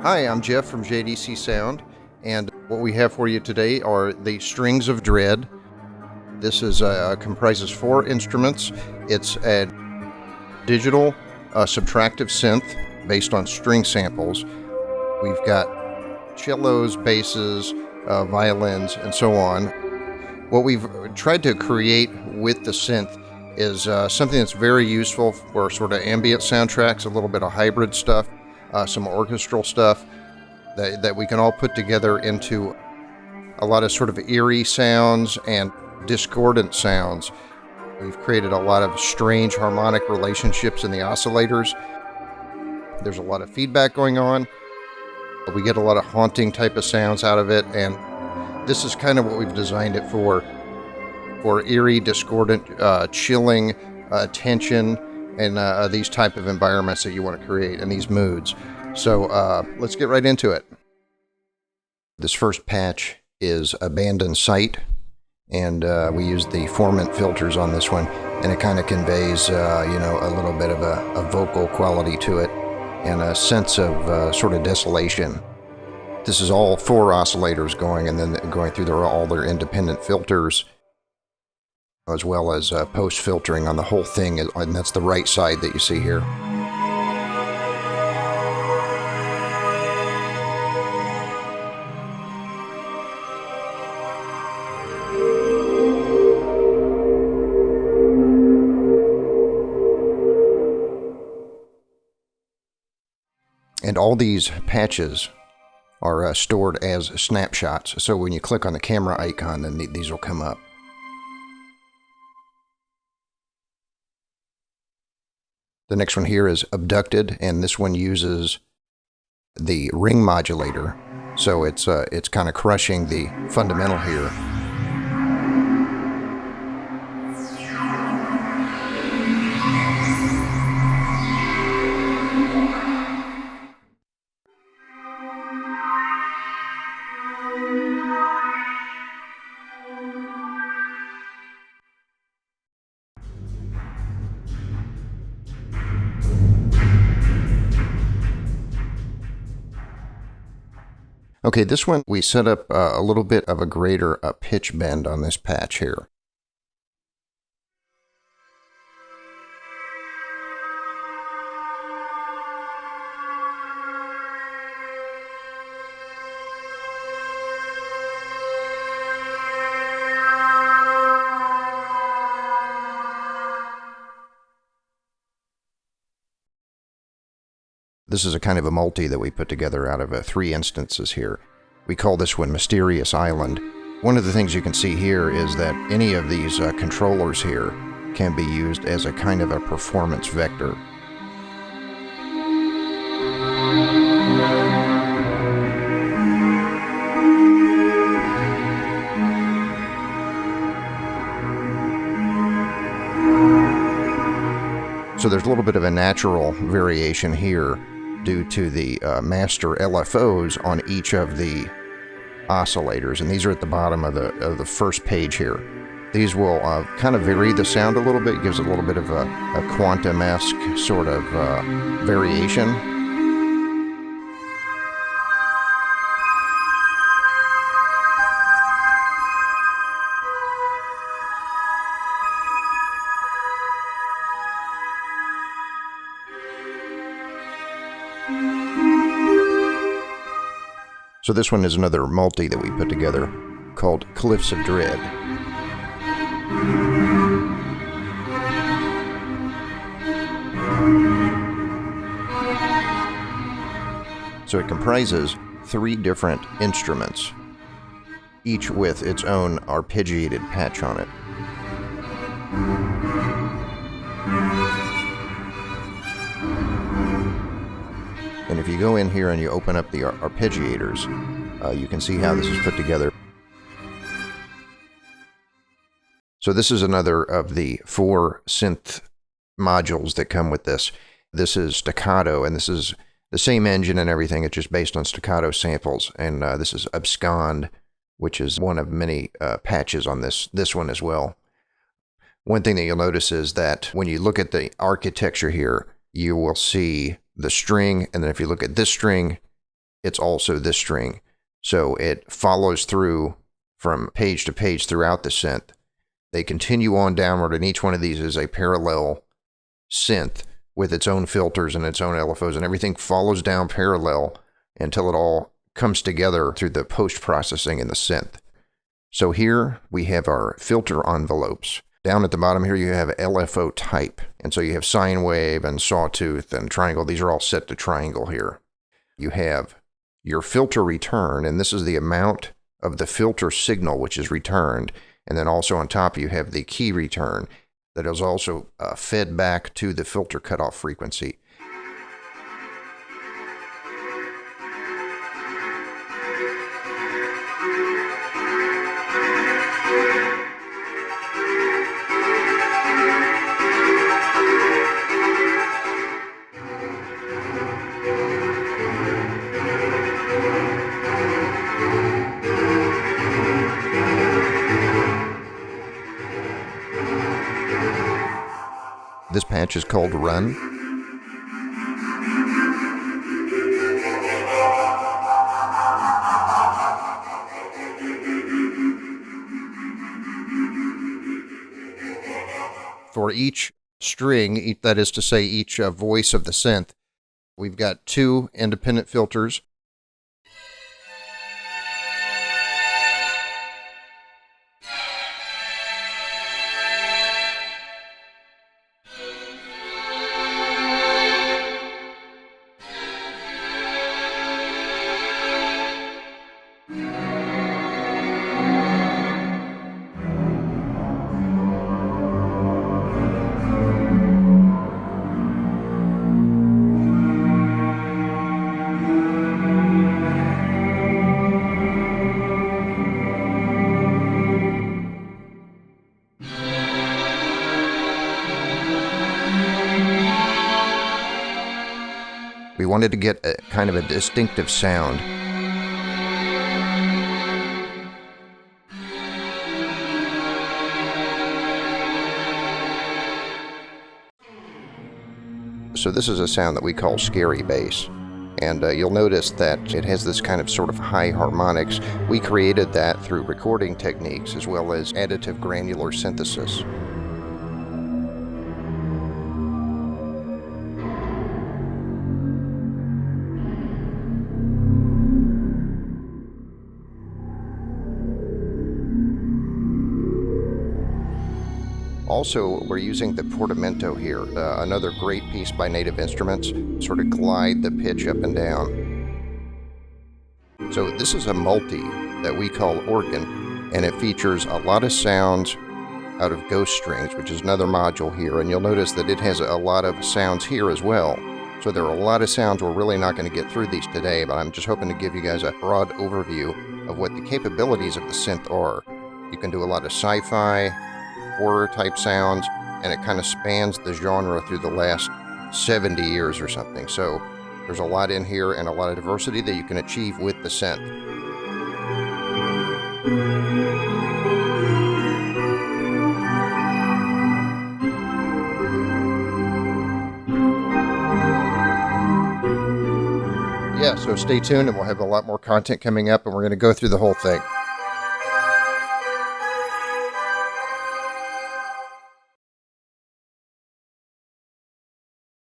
Hi, I'm Jeff from JDC Sound, and what we have for you today are the Strings of Dread. This is comprises 4 instruments. It's a digital subtractive synth based on string samples. We've got cellos, basses, violins, and so on. What we've tried to create with the synth is something that's very useful for sort of ambient soundtracks, a little bit of hybrid stuff, some orchestral stuff that we can all put together into a lot of sort of eerie sounds and discordant sounds. We've created a lot of strange harmonic relationships in the oscillators. There's a lot of feedback going on. We get a lot of haunting type of sounds out of it, and this is kind of what we've designed it for eerie, discordant, chilling, tension, and these type of environments that you want to create and these moods. So let's get right into it. This first patch is Abandoned Sight, and we use the formant filters on this one, and it kind of conveys a little bit of a vocal quality to it and a sense of sort of desolation. This is all 4 oscillators going, and then going through all their independent filters, as well as post-filtering on the whole thing, and that's the right side that you see here. And all these patches are stored as snapshots, so when you click on the camera icon, then these will come up. The next one here is Abducted, and this one uses the ring modulator, so it's kind of crushing the fundamental here. Okay, this one we set up a little bit of a greater pitch bend on this patch here. This is a kind of a multi that we put together out of 3 instances here. We call this one Mysterious Island. One of the things you can see here is that any of these controllers here can be used as a kind of a performance vector. So there's a little bit of a natural variation here due to the master LFOs on each of the oscillators, and these are at the bottom of the first page here. These will kind of vary the sound a little bit, gives it a little bit of a quantum-esque sort of variation. So this one is another multi that we put together called Cliffs of Dread. So it comprises 3 different instruments, each with its own arpeggiated patch on it. And if you go in here and you open up the arpeggiators, you can see how this is put together. So this is another of the 4 synth modules that come with this. This is staccato, and this is the same engine and everything. It's just based on staccato samples. And this is Abscond, which is one of many patches on this one as well. One thing that you'll notice is that when you look at the architecture here, you will see the string, and then if you look at this string, it's also this string. So it follows through from page to page throughout the synth. They continue on downward, and each one of these is a parallel synth with its own filters and its own LFOs, and everything follows down parallel until it all comes together through the post-processing in the synth. So here we have our filter envelopes. Down at the bottom here you have LFO type, and so you have sine wave and sawtooth and triangle. These are all set to triangle here. You have your filter return, and this is the amount of the filter signal which is returned. And then also on top you have the key return that is also fed back to the filter cutoff frequency. This patch is called Run. For each string, that is to say each voice of the synth, we've got 2 independent filters. We wanted to get a kind of a distinctive sound. So this is a sound that we call scary bass. And you'll notice that it has this kind of sort of high harmonics. We created that through recording techniques as well as additive granular synthesis. Also, we're using the portamento here, another great piece by Native Instruments, sort of glide the pitch up and down. So this is a multi that we call organ, and it features a lot of sounds out of ghost strings, which is another module here, and you'll notice that it has a lot of sounds here as well. So there are a lot of sounds. We're really not going to get through these today, but I'm just hoping to give you guys a broad overview of what the capabilities of the synth are. You can do a lot of sci-fi, horror type sounds, and it kind of spans the genre through the last 70 years or something. So there's a lot in here and a lot of diversity that you can achieve with the synth. Yeah, so stay tuned and we'll have a lot more content coming up, and we're going to go through the whole thing.